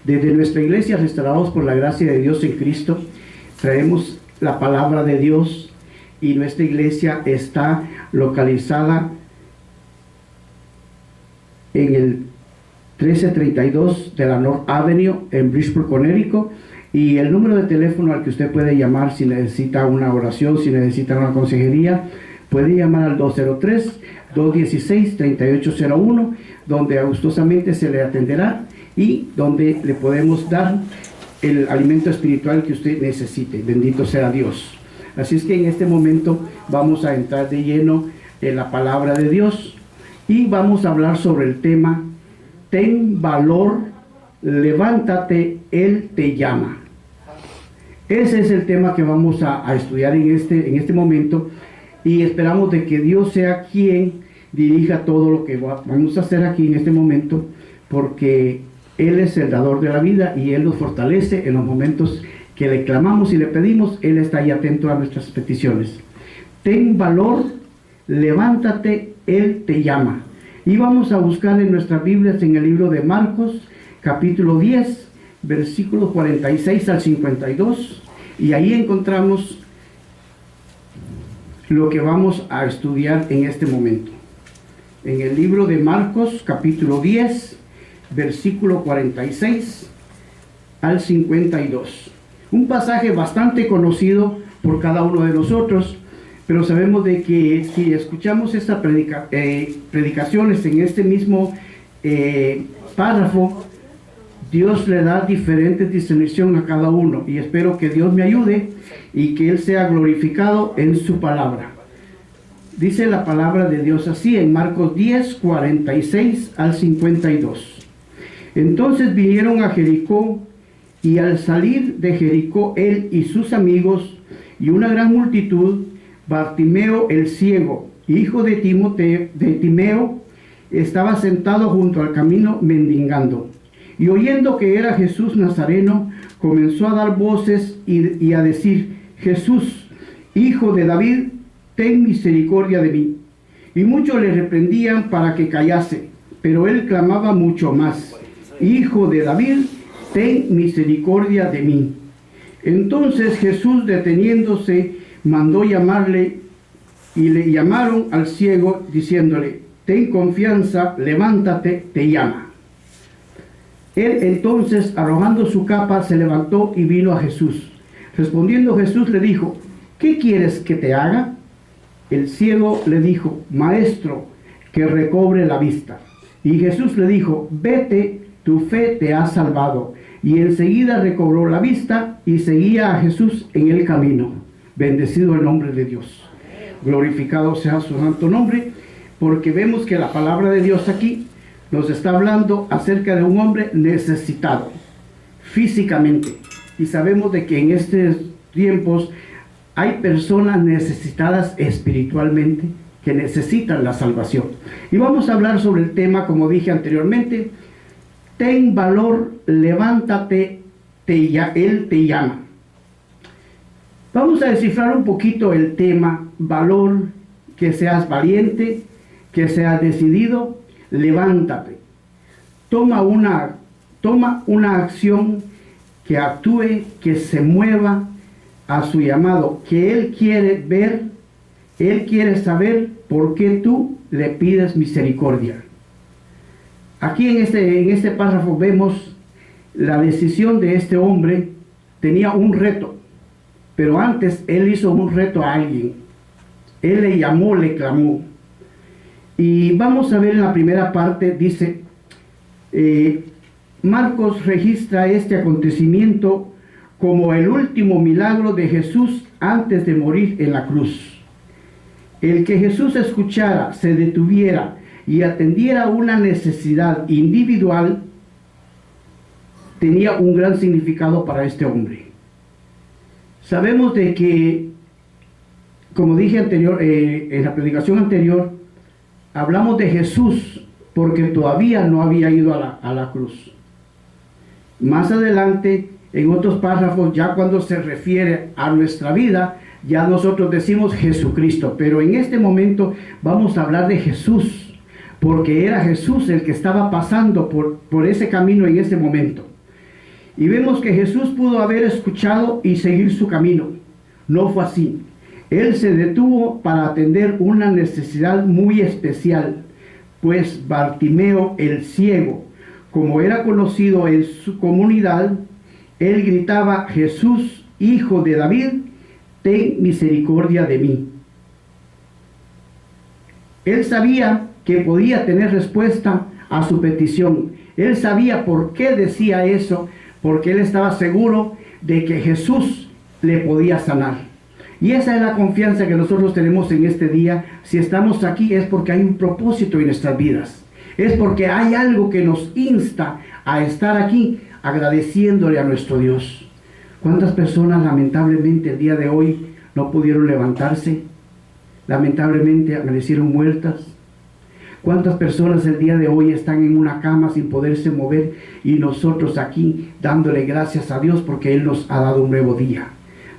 Desde nuestra iglesia, restaurados por la gracia de Dios en Cristo, traemos la palabra de Dios, y nuestra iglesia está localizada en el 1332 de la North Avenue en Bridgeport, Connecticut, y el número de teléfono al que usted puede llamar si necesita una oración, si necesita una consejería, puede llamar al 203-216-3801, donde gustosamente se le atenderá y donde le podemos dar el alimento espiritual que usted necesite. Bendito sea Dios. Así es que en este momento vamos a entrar de lleno en la palabra de Dios y vamos a hablar sobre el tema: ten valor, levántate, Él te llama. Ese es el tema que vamos a estudiar en este momento, y esperamos de que Dios sea quien dirija todo lo que vamos a hacer aquí en este momento, porque Él es el dador de la vida y Él nos fortalece en los momentos que le clamamos y le pedimos. Él está ahí atento a nuestras peticiones. Ten valor, levántate, Él te llama. Y vamos a buscar en nuestras Biblias en el libro de Marcos, capítulo 10, versículos 46 al 52, y ahí encontramos lo que vamos a estudiar en este momento. En el libro de Marcos, capítulo 10, versículo 46 al 52. Un pasaje bastante conocido por cada uno de nosotros, pero sabemos de que si escuchamos estas predicaciones en este mismo párrafo, Dios le da diferentes discernición a cada uno, y espero que Dios me ayude y que Él sea glorificado en su palabra. Dice la palabra de Dios así en Marcos 10, 46 al 52. Entonces vinieron a Jericó, y al salir de Jericó él y sus amigos y una gran multitud, Bartimeo el ciego, hijo de Timeo, estaba sentado junto al camino mendigando. Y oyendo que era Jesús Nazareno, comenzó a dar voces y a decir: Jesús, hijo de David, ten misericordia de mí. Y muchos le reprendían para que callase, pero él clamaba mucho más: Hijo de David, ten misericordia de mí. Entonces Jesús, deteniéndose, mandó llamarle, y le llamaron al ciego, diciéndole: ten confianza, levántate, te llama. Él entonces, arrojando su capa, se levantó y vino a Jesús. Respondiendo Jesús le dijo: ¿qué quieres que te haga? El ciego le dijo: Maestro, que recobre la vista. Y Jesús le dijo: vete, tu fe te ha salvado. Y enseguida recobró la vista y seguía a Jesús en el camino. Bendecido el nombre de Dios. Glorificado sea su santo nombre, porque vemos que la palabra de Dios aquí nos está hablando acerca de un hombre necesitado físicamente. Y sabemos de que en estos tiempos hay personas necesitadas espiritualmente que necesitan la salvación. Y vamos a hablar sobre el tema, como dije anteriormente: ten valor, levántate, Él te llama. Vamos a descifrar un poquito el tema valor, que seas valiente, que seas decidido, levántate. Toma una acción, que actúe, que se mueva a su llamado, que Él quiere ver, Él quiere saber por qué tú le pides misericordia. Aquí en este párrafo vemos la decisión de este hombre. Tenía un reto, pero antes él hizo un reto a alguien. Él le llamó, le clamó. Y vamos a ver en la primera parte, dice, Marcos registra este acontecimiento como el último milagro de Jesús antes de morir en la cruz. El que Jesús escuchara, se detuviera y atendiera una necesidad individual tenía un gran significado para este hombre. Sabemos de que, como dije en la predicación anterior, hablamos de Jesús porque todavía no había ido a la cruz. Más adelante, en otros párrafos, ya cuando se refiere a nuestra vida, ya nosotros decimos Jesucristo. Pero en este momento vamos a hablar de Jesús, porque era Jesús el que estaba pasando por ese camino en ese momento. Y vemos que Jesús pudo haber escuchado y seguir su camino. No fue así. Él se detuvo para atender una necesidad muy especial, pues Bartimeo el ciego, como era conocido en su comunidad, él gritaba: Jesús, hijo de David, ten misericordia de mí. Él sabía que podía tener respuesta a su petición. Él sabía por qué decía eso, porque él estaba seguro de que Jesús le podía sanar. Y esa es la confianza que nosotros tenemos en este día. Si estamos aquí es porque hay un propósito en nuestras vidas. Es porque hay algo que nos insta a estar aquí agradeciéndole a nuestro Dios. ¿Cuántas personas lamentablemente el día de hoy no pudieron levantarse? Lamentablemente amanecieron muertas. ¿Cuántas personas el día de hoy están en una cama sin poderse mover? Y nosotros aquí dándole gracias a Dios porque Él nos ha dado un nuevo día.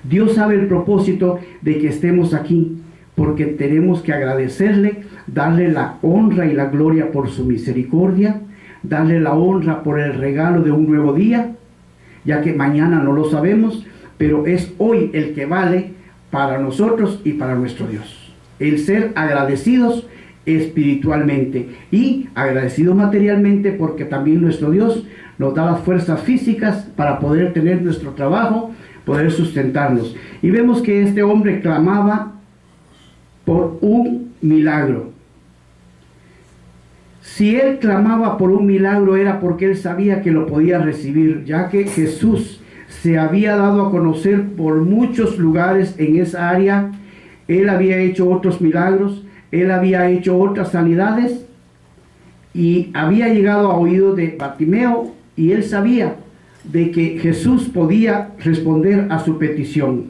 Dios sabe el propósito de que estemos aquí, porque tenemos que agradecerle, darle la honra y la gloria por su misericordia, darle la honra por el regalo de un nuevo día, ya que mañana no lo sabemos, pero es hoy el que vale para nosotros y para nuestro Dios. El ser agradecidos espiritualmente y agradecidos materialmente, porque también nuestro Dios nos da las fuerzas físicas para poder tener nuestro trabajo, poder sustentarnos. Y vemos que este hombre clamaba por un milagro. Si él clamaba por un milagro era porque él sabía que lo podía recibir, ya que Jesús se había dado a conocer por muchos lugares en esa área. Él había hecho otros milagros, él había hecho otras sanidades y había llegado a oídos de Bartimeo, y él sabía de que Jesús podía responder a su petición.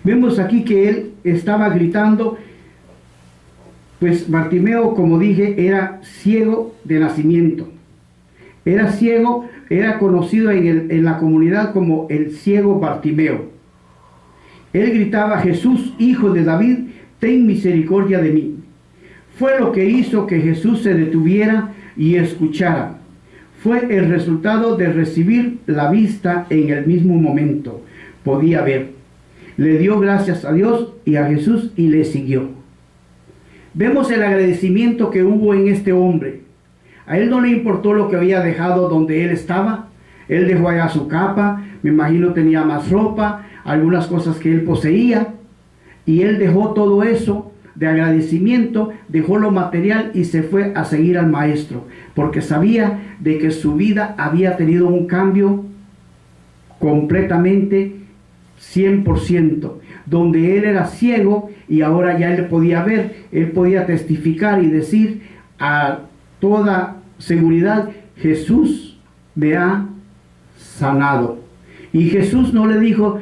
Vemos aquí que él estaba gritando, pues Bartimeo, como dije, era ciego de nacimiento. Era ciego, era conocido en la comunidad como el ciego Bartimeo. Él gritaba: Jesús, hijo de David, ten misericordia de mí. Fue lo que hizo que Jesús se detuviera y escuchara. Fue el resultado de recibir la vista en el mismo momento. Podía ver. Le dio gracias a Dios y a Jesús y le siguió. Vemos el agradecimiento que hubo en este hombre. A él no le importó lo que había dejado donde él estaba. Él dejó allá su capa, me imagino tenía más ropa, algunas cosas que él poseía. Y él dejó todo eso de agradecimiento, dejó lo material y se fue a seguir al maestro, porque sabía de que su vida había tenido un cambio completamente 100%, donde él era ciego y ahora ya él podía ver, él podía testificar y decir a toda seguridad: Jesús me ha sanado. Y Jesús no le dijo: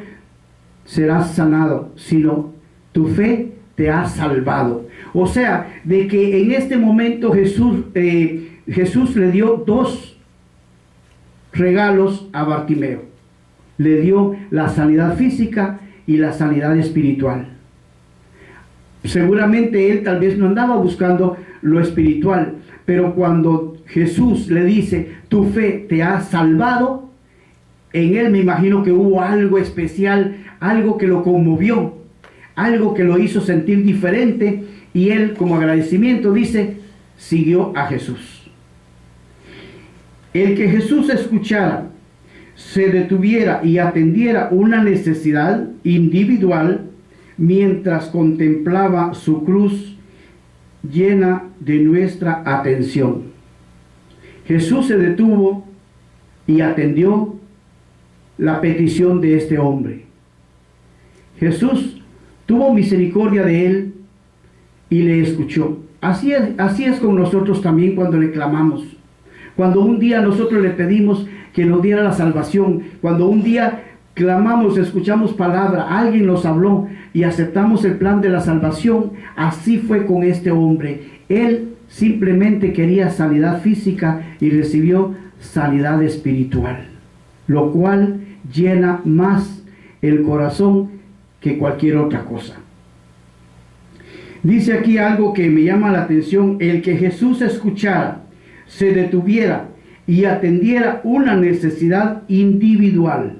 serás sanado, sino tu fe te ha salvado. O sea, de que en este momento Jesús le dio dos regalos a Bartimeo. Le dio la sanidad física y la sanidad espiritual. Seguramente él tal vez no andaba buscando lo espiritual, pero cuando Jesús le dice: tu fe te ha salvado, en él me imagino que hubo algo especial, algo que lo conmovió, algo que lo hizo sentir diferente, y él, como agradecimiento, dice: siguió a Jesús. El que Jesús escuchara, se detuviera y atendiera una necesidad individual mientras contemplaba su cruz, llena de nuestra atención. Jesús se detuvo y atendió la petición de este hombre. Jesús tuvo misericordia de él y le escuchó. Así es con nosotros también cuando le clamamos. Cuando un día nosotros le pedimos que nos diera la salvación, cuando un día clamamos, escuchamos palabra, alguien nos habló y aceptamos el plan de la salvación, así fue con este hombre. Él simplemente quería sanidad física y recibió sanidad espiritual, lo cual llena más el corazón que cualquier otra cosa. Dice aquí algo que me llama la atención: el que Jesús escuchara, se detuviera y atendiera una necesidad individual.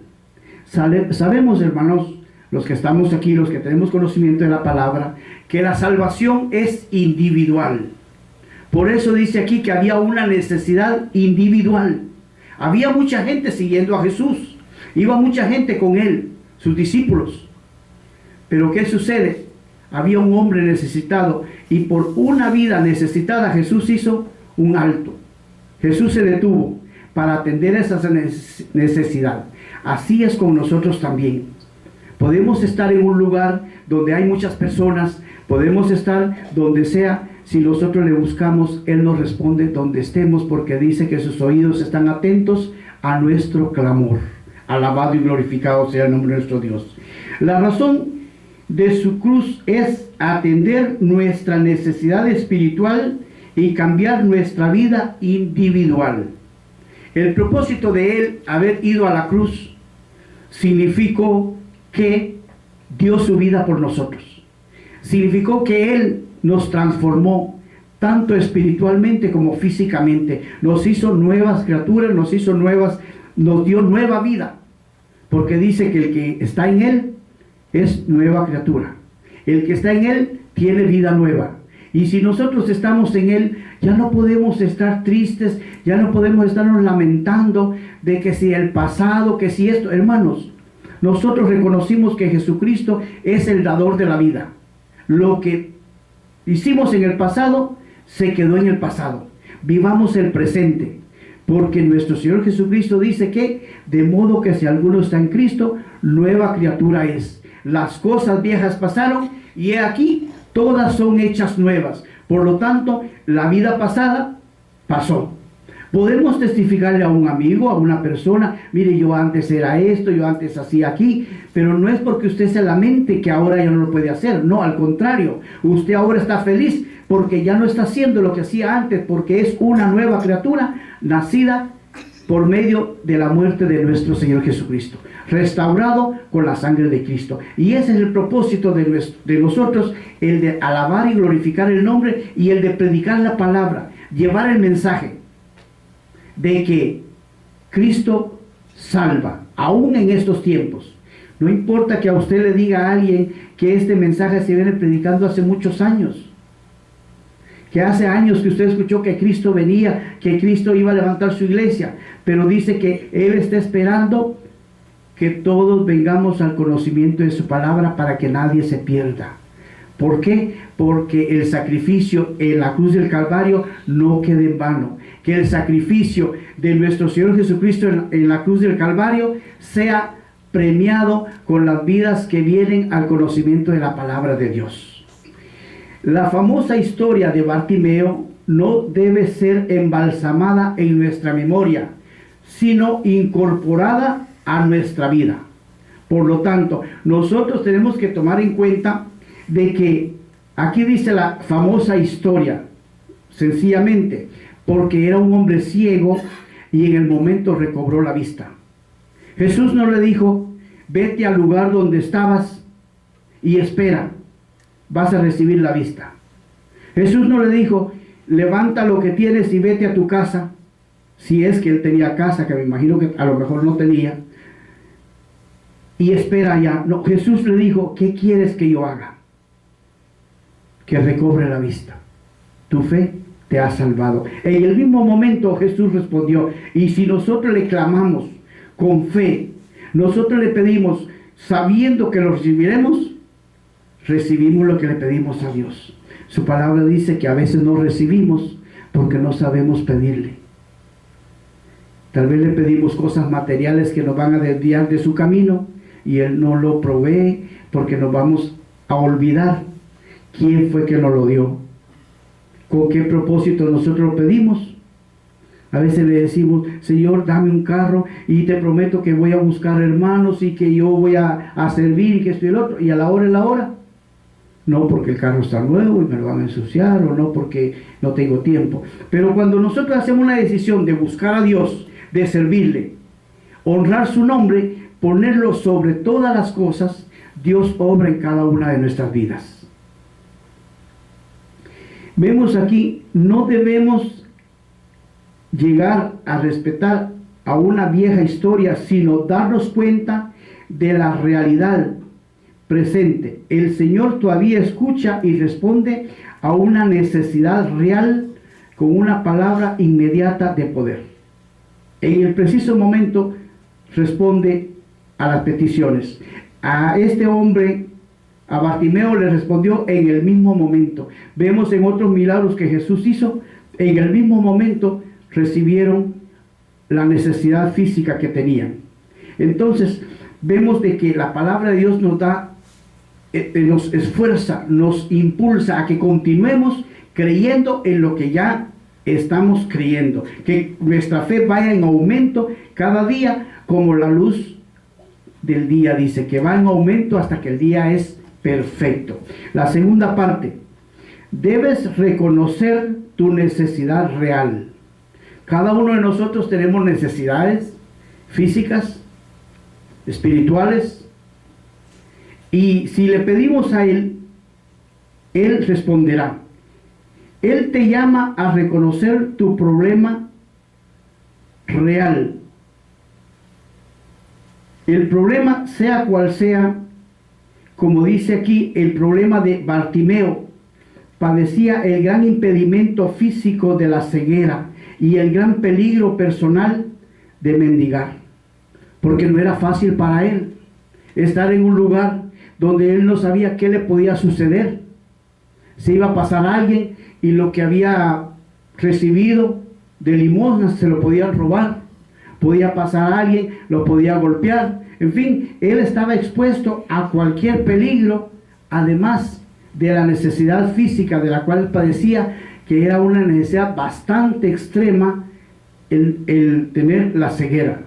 Sabemos, hermanos, los que estamos aquí, los que tenemos conocimiento de la palabra, que la salvación es individual. Por eso dice aquí que había una necesidad individual. Había mucha gente siguiendo a Jesús. Iba mucha gente con él, sus discípulos. Pero ¿qué sucede? Había un hombre necesitado y por una vida necesitada Jesús hizo un alto. Jesús se detuvo para atender esa necesidad. Así es con nosotros también. Podemos estar en un lugar donde hay muchas personas, podemos estar donde sea. Si nosotros le buscamos, Él nos responde donde estemos, porque dice que sus oídos están atentos a nuestro clamor. Alabado y glorificado sea el nombre de nuestro Dios. La razón de su cruz es atender nuestra necesidad espiritual y cambiar nuestra vida individual. El propósito de Él haber ido a la cruz significó que dio su vida por nosotros. Significó que Él nos transformó tanto espiritualmente como físicamente. Nos hizo nuevas criaturas, nos dio nueva vida. Porque dice que el que está en Él es nueva criatura. El que está en Él tiene vida nueva. Y si nosotros estamos en Él, ya no podemos estar tristes, ya no podemos estarnos lamentando de que si el pasado, que si esto. Hermanos, nosotros reconocimos que Jesucristo es el dador de la vida. Lo que hicimos en el pasado, se quedó en el pasado. Vivamos el presente. Porque nuestro Señor Jesucristo dice que, de modo que si alguno está en Cristo, nueva criatura es. Las cosas viejas pasaron y he aquí, todas son hechas nuevas. Por lo tanto, la vida pasada pasó. Podemos testificarle a un amigo, a una persona, mire, yo antes era esto, yo antes hacía aquí, pero no es porque usted se lamente que ahora ya no lo puede hacer. No, al contrario, usted ahora está feliz porque ya no está haciendo lo que hacía antes, porque es una nueva criatura nacida por medio de la muerte de nuestro Señor Jesucristo, restaurado con la sangre de Cristo. Y ese es el propósito de nosotros, el de alabar y glorificar el nombre y el de predicar la palabra, llevar el mensaje de que Cristo salva, aún en estos tiempos. No importa que a usted le diga a alguien que este mensaje se viene predicando hace muchos años, que hace años que usted escuchó que Cristo venía, que Cristo iba a levantar su iglesia, pero dice que Él está esperando que todos vengamos al conocimiento de su palabra para que nadie se pierda. ¿Por qué? Porque el sacrificio en la cruz del Calvario no quede en vano. Que el sacrificio de nuestro Señor Jesucristo en la cruz del Calvario sea premiado con las vidas que vienen al conocimiento de la palabra de Dios. La famosa historia de Bartimeo no debe ser embalsamada en nuestra memoria, sino incorporada a nuestra vida. Por lo tanto, nosotros tenemos que tomar en cuenta de que aquí dice la famosa historia, sencillamente, porque era un hombre ciego y en el momento recobró la vista. Jesús no le dijo, vete al lugar donde estabas y espera, vas a recibir la vista. Jesús no le dijo, levanta lo que tienes y vete a tu casa, si es que él tenía casa, que me imagino que a lo mejor no tenía, y espera allá. No, Jesús le dijo, ¿qué quieres que yo haga? Que recobre la vista. Tu fe te ha salvado. En el mismo momento Jesús respondió, y si nosotros le clamamos con fe, nosotros le pedimos sabiendo que lo recibiremos, recibimos lo que le pedimos a Dios. Su palabra dice que a veces no recibimos porque no sabemos pedirle. Tal vez le pedimos cosas materiales que nos van a desviar de su camino y Él no lo provee porque nos vamos a olvidar quién fue que nos lo dio, con qué propósito nosotros lo pedimos. A veces le decimos, Señor, dame un carro y te prometo que voy a buscar hermanos y que yo voy a servir y que esto y el otro, y a la hora, no porque el carro está nuevo y me lo van a ensuciar, o no porque no tengo tiempo. Pero cuando nosotros hacemos una decisión de buscar a Dios, de servirle, honrar su nombre, ponerlo sobre todas las cosas, Dios obra en cada una de nuestras vidas. Vemos aquí, no debemos llegar a respetar a una vieja historia, sino darnos cuenta de la realidad presente. El Señor todavía escucha y responde a una necesidad real con una palabra inmediata de poder. En el preciso momento responde a las peticiones. A este hombre, a Bartimeo, le respondió en el mismo momento. Vemos en otros milagros que Jesús hizo, en el mismo momento recibieron la necesidad física que tenían. Entonces, vemos de que la palabra de Dios nos da, nos esfuerza, nos impulsa a que continuemos creyendo en lo que ya estamos creyendo, que nuestra fe vaya en aumento cada día, como la luz del día, dice, que va en aumento hasta que el día es perfecto. La segunda parte, debes reconocer tu necesidad real. Cada uno de nosotros tenemos necesidades físicas, espirituales, y si le pedimos a Él, Él responderá. Él te llama a reconocer tu problema real. El problema, sea cual sea, como dice aquí, el problema de Bartimeo, padecía el gran impedimento físico de la ceguera y el gran peligro personal de mendigar, porque no era fácil para él estar en un lugar donde él no sabía qué le podía suceder. Se iba a pasar alguien y lo que había recibido de limosnas se lo podían robar. Podía pasar alguien, lo podía golpear. En fin, él estaba expuesto a cualquier peligro, además de la necesidad física de la cual padecía, que era una necesidad bastante extrema, el tener la ceguera.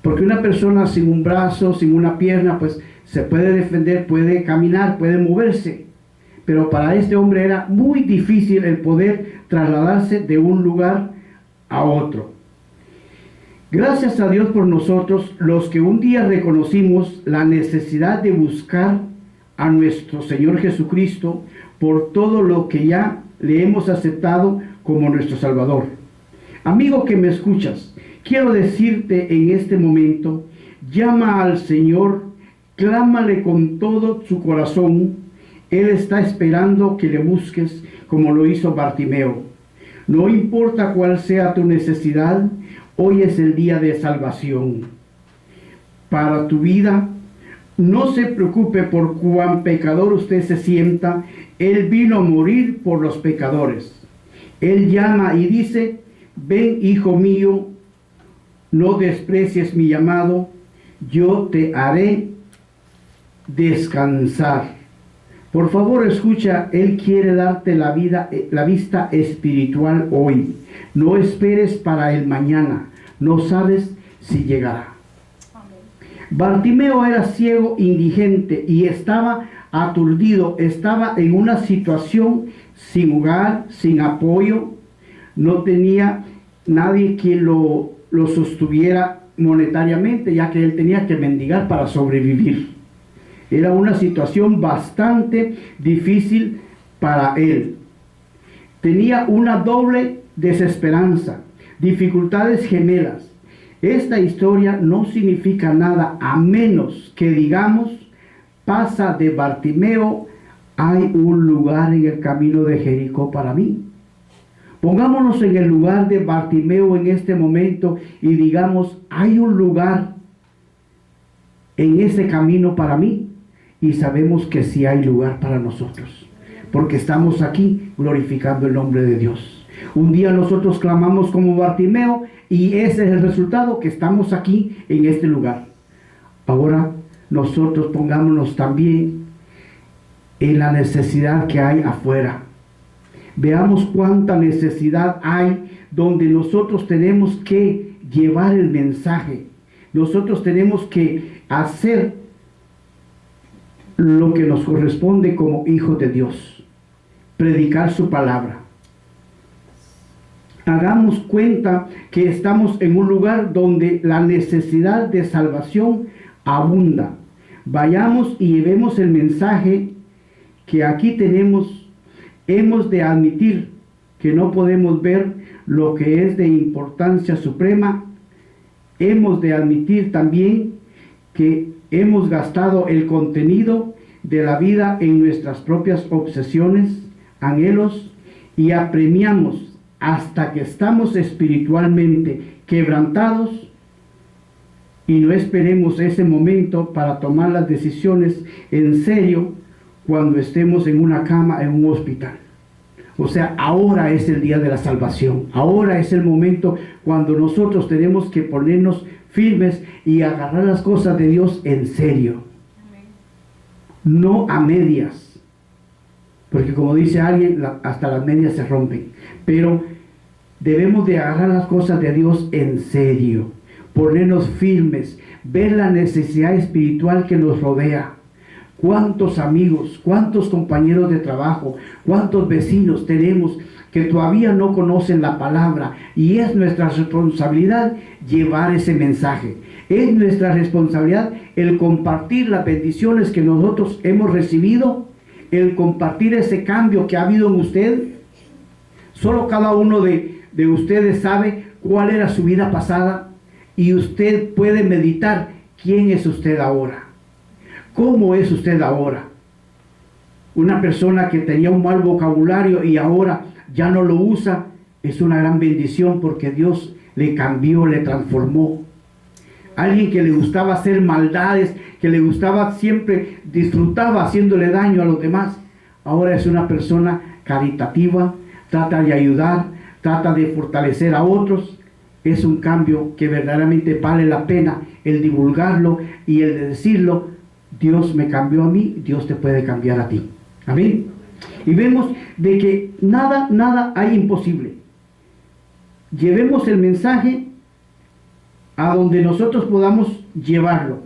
Porque una persona sin un brazo, sin una pierna, pues se puede defender, puede caminar, puede moverse. Pero para este hombre era muy difícil el poder trasladarse de un lugar a otro. Gracias a Dios por nosotros, los que un día reconocimos la necesidad de buscar a nuestro Señor Jesucristo por todo lo que ya le hemos aceptado como nuestro Salvador. Amigo que me escuchas, quiero decirte en este momento, llama al Señor, clámale con todo su corazón. Él está esperando que le busques como lo hizo Bartimeo. No importa cuál sea tu necesidad, hoy es el día de salvación para tu vida. No se preocupe por cuán pecador usted se sienta. Él vino a morir por los pecadores. Él llama y dice, ven, hijo mío, no desprecies mi llamado, yo te haré descansar. Por favor, escucha, Él quiere darte la vista espiritual hoy. No esperes para el mañana, no sabes si llegará. Bartimeo era ciego, indigente y estaba aturdido, estaba en una situación sin hogar, sin apoyo, no tenía nadie que lo sostuviera monetariamente, ya que él tenía que mendigar para sobrevivir. Era una situación bastante difícil para él. Tenía una doble desesperanza, dificultades gemelas. Esta historia no significa nada a menos que digamos, pasa de Bartimeo, hay un lugar en el camino de Jericó para mí. Pongámonos en el lugar de Bartimeo en este momento y digamos, hay un lugar en ese camino para mí. Y sabemos que sí hay lugar para nosotros, porque estamos aquí glorificando el nombre de Dios. Un día nosotros clamamos como Bartimeo y ese es el resultado, que estamos aquí en este lugar. Ahora nosotros pongámonos también en la necesidad que hay afuera. Veamos cuánta necesidad hay donde nosotros tenemos que llevar el mensaje. Nosotros tenemos que hacer lo que nos corresponde como hijos de Dios, predicar su palabra. Hagamos cuenta que estamos en un lugar donde la necesidad de salvación abunda. Vayamos y llevemos el mensaje que aquí tenemos. Hemos de admitir que no podemos ver lo que es de importancia suprema, hemos de admitir también que hemos gastado el contenido de la vida en nuestras propias obsesiones, anhelos, y apremiamos hasta que estamos espiritualmente quebrantados, y no esperemos ese momento para tomar las decisiones en serio cuando estemos en una cama en un hospital. O sea, ahora es el día de la salvación. Ahora es el momento cuando nosotros tenemos que ponernos firmes y agarrar las cosas de Dios en serio. No a medias. Porque como dice alguien, hasta las medias se rompen. Pero debemos de agarrar las cosas de Dios en serio. Ponernos firmes. Ver la necesidad espiritual que nos rodea. ¿Cuántos amigos, cuántos compañeros de trabajo, cuántos vecinos tenemos que todavía no conocen la palabra? Y es nuestra responsabilidad llevar ese mensaje. Es nuestra responsabilidad el compartir las bendiciones que nosotros hemos recibido, el compartir ese cambio que ha habido en usted. Solo cada uno de ustedes sabe cuál era su vida pasada y usted puede meditar quién es usted ahora. ¿Cómo es usted ahora? Una persona que tenía un mal vocabulario y ahora ya no lo usa, es una gran bendición porque Dios le cambió, le transformó. Alguien que le gustaba hacer maldades, que le gustaba siempre, disfrutaba haciéndole daño a los demás, ahora es una persona caritativa, trata de ayudar, trata de fortalecer a otros. Es un cambio que verdaderamente vale la pena el divulgarlo y el de decirlo. Dios me cambió a mí, Dios te puede cambiar a ti. Amén. Y vemos de que nada hay imposible. Llevemos el mensaje a donde nosotros podamos llevarlo.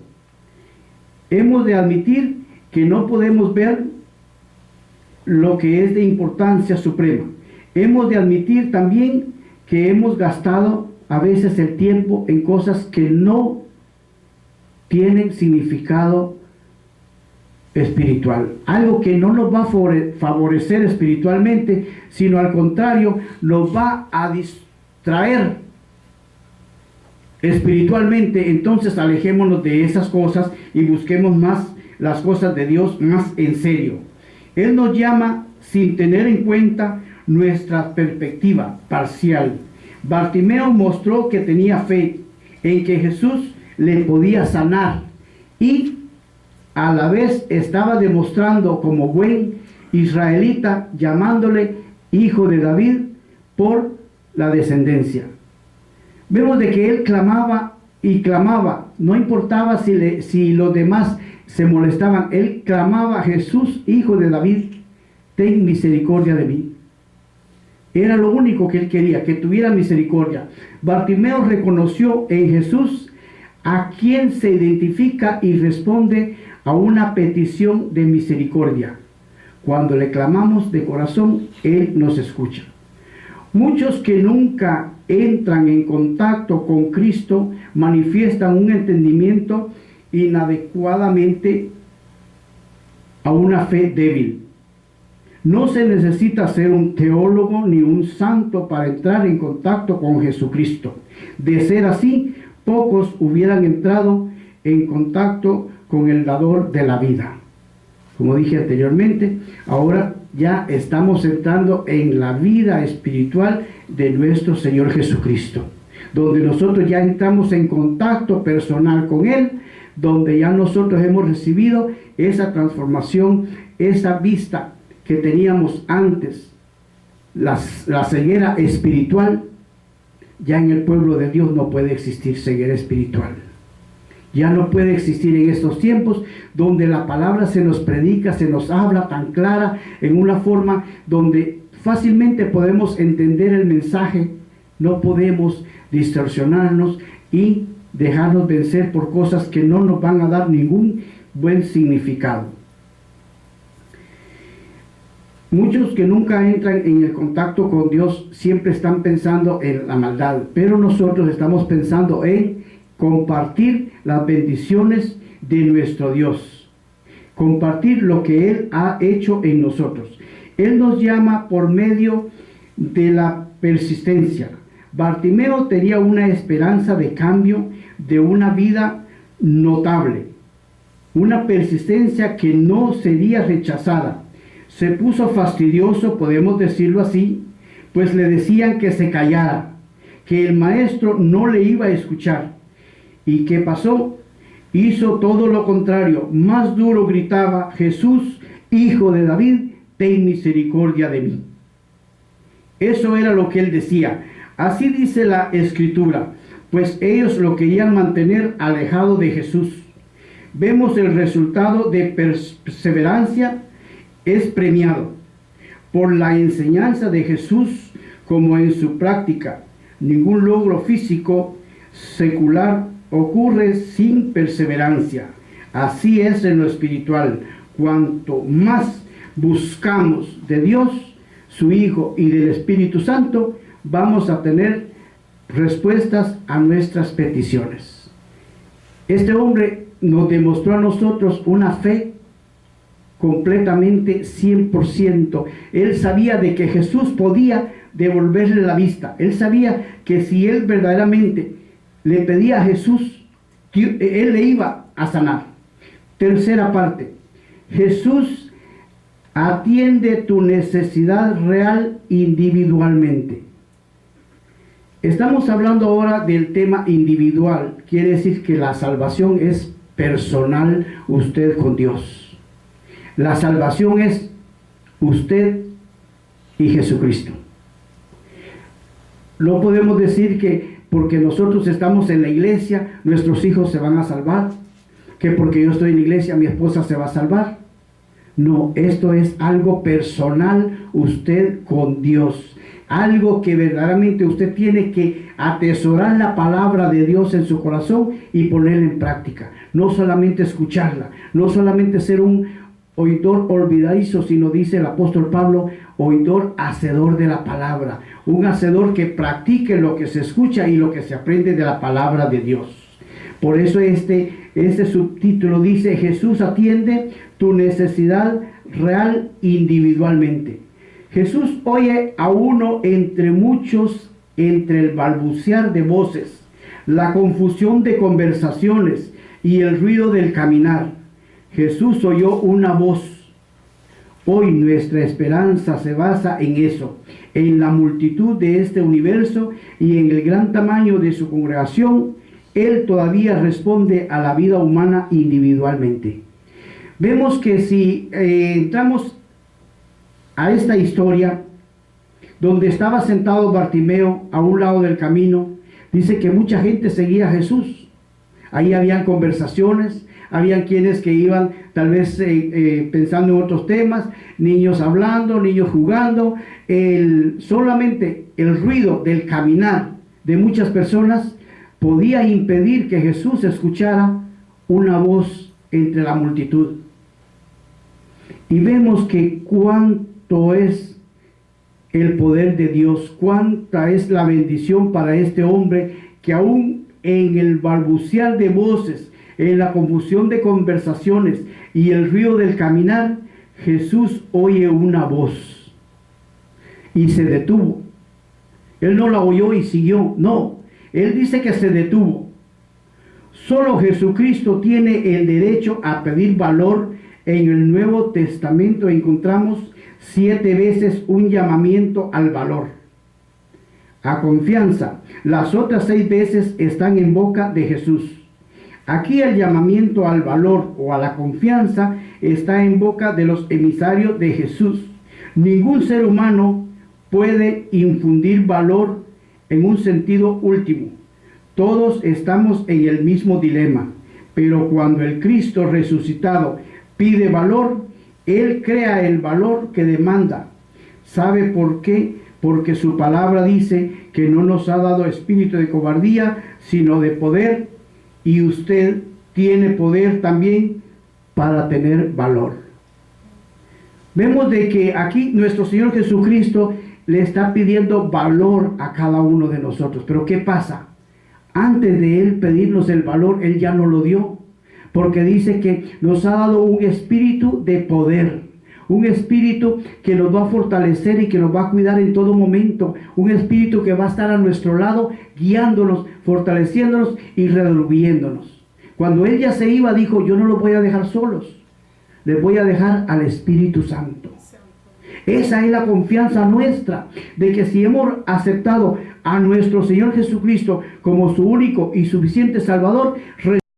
Hemos de admitir que no podemos ver lo que es de importancia suprema. Hemos de admitir también que hemos gastado a veces el tiempo en cosas que no tienen significado espiritual, algo que no nos va a favorecer espiritualmente, sino al contrario, nos va a distraer espiritualmente. Entonces alejémonos de esas cosas y busquemos más las cosas de Dios más en serio. Él nos llama sin tener en cuenta nuestra perspectiva parcial. Bartimeo mostró que tenía fe en que Jesús le podía sanar y a la vez estaba demostrando como buen israelita, llamándole hijo de David por la descendencia. Vemos de que él clamaba y clamaba, no importaba si los demás se molestaban, él clamaba: Jesús, hijo de David, ten misericordia de mí. Era lo único que él quería, que tuviera misericordia. Bartimeo reconoció en Jesús a quien se identifica y responde a una petición de misericordia. Cuando le clamamos de corazón, Él nos escucha. Muchos que nunca entran en contacto con Cristo manifiestan un entendimiento inadecuadamente a una fe débil. No se necesita ser un teólogo ni un santo para entrar en contacto con Jesucristo. De ser así, pocos hubieran entrado en contacto con el dador de la vida. Como dije anteriormente, ahora ya estamos entrando en la vida espiritual de nuestro Señor Jesucristo, donde nosotros ya entramos en contacto personal con Él, donde ya nosotros hemos recibido esa transformación, esa vista que teníamos antes, la ceguera espiritual. Ya en el pueblo de Dios no puede existir ceguera espiritual. Ya no puede existir en estos tiempos donde la palabra se nos predica, se nos habla tan clara, en una forma donde fácilmente podemos entender el mensaje. No podemos distorsionarnos y dejarnos vencer por cosas que no nos van a dar ningún buen significado. Muchos que nunca entran en el contacto con Dios siempre están pensando en la maldad, pero nosotros estamos pensando en compartir las bendiciones de nuestro Dios, compartir lo que Él ha hecho en nosotros. Él nos llama por medio de la persistencia. Bartimeo tenía una esperanza de cambio, de una vida notable, una persistencia que no sería rechazada. Se puso fastidioso, podemos decirlo así, pues le decían que se callara, que el maestro no le iba a escuchar. ¿Y qué pasó? Hizo todo lo contrario. Más duro gritaba: Jesús, Hijo de David, ten misericordia de mí. Eso era lo que él decía. Así dice la Escritura, pues ellos lo querían mantener alejado de Jesús. Vemos el resultado de perseverancia es premiado por la enseñanza de Jesús como en su práctica. Ningún logro físico secular ocurre sin perseverancia. Así es en lo espiritual. Cuanto más buscamos de Dios, su Hijo y del Espíritu Santo, vamos a tener respuestas a nuestras peticiones. Este hombre nos demostró a nosotros una fe completamente 100%. Él sabía de que Jesús podía devolverle la vista. Él sabía que si él verdaderamente le pedía a Jesús, él le iba a sanar. Tercera parte, Jesús atiende tu necesidad real individualmente. Estamos hablando ahora del tema individual. Quiere decir que la salvación es personal, usted con Dios. La salvación es usted y Jesucristo. No podemos decir que porque nosotros estamos en la iglesia, nuestros hijos se van a salvar, que porque yo estoy en la iglesia, mi esposa se va a salvar. No, esto es algo personal, usted con Dios. Algo que verdaderamente usted tiene que atesorar la palabra de Dios en su corazón y ponerla en práctica. No solamente escucharla, no solamente ser un oidor olvidadizo, sino, dice el apóstol Pablo, oidor hacedor de la palabra. Un hacedor que practique lo que se escucha y lo que se aprende de la palabra de Dios. Por eso este subtítulo dice: Jesús atiende tu necesidad real individualmente. Jesús oye a uno entre muchos, entre el balbucear de voces, la confusión de conversaciones y el ruido del caminar. Jesús oyó una voz. Hoy nuestra esperanza se basa en eso, en la multitud de este universo y en el gran tamaño de su congregación. Él todavía responde a la vida humana individualmente. Vemos que si entramos a esta historia, donde estaba sentado Bartimeo a un lado del camino, dice que mucha gente seguía a Jesús. Ahí habían conversaciones, habían quienes que iban tal vez pensando en otros temas, niños hablando, niños jugando. Solamente el ruido del caminar de muchas personas podía impedir que Jesús escuchara una voz entre la multitud. Y vemos que cuánto es el poder de Dios, cuánta es la bendición para este hombre, que aún en el balbucear de voces, en la confusión de conversaciones y el ruido del caminar, Jesús oye una voz y se detuvo. Él no la oyó y siguió, no, él dice que se detuvo. Solo Jesucristo tiene el derecho a pedir valor. En el Nuevo Testamento encontramos 7 veces un llamamiento al valor, a confianza. Las otras 6 veces están en boca de Jesús. Aquí el llamamiento al valor o a la confianza está en boca de los emisarios de Jesús. Ningún ser humano puede infundir valor en un sentido último. Todos estamos en el mismo dilema, pero cuando el Cristo resucitado pide valor, Él crea el valor que demanda. ¿Sabe por qué? Porque su palabra dice que no nos ha dado espíritu de cobardía, sino de poder, y usted tiene poder también para tener valor. Vemos de que aquí nuestro Señor Jesucristo le está pidiendo valor a cada uno de nosotros. Pero ¿qué pasa? Antes de Él pedirnos el valor, Él ya no lo dio. Porque dice que nos ha dado un espíritu de poder, Un espíritu que nos va a fortalecer y que nos va a cuidar en todo momento. Un espíritu que va a estar a nuestro lado, guiándonos, fortaleciéndonos y redarguyéndonos. Cuando Él ya se iba, dijo, yo no los voy a dejar solos. Les voy a dejar al Espíritu Santo. Esa es la confianza nuestra, de que si hemos aceptado a nuestro Señor Jesucristo como su único y suficiente Salvador,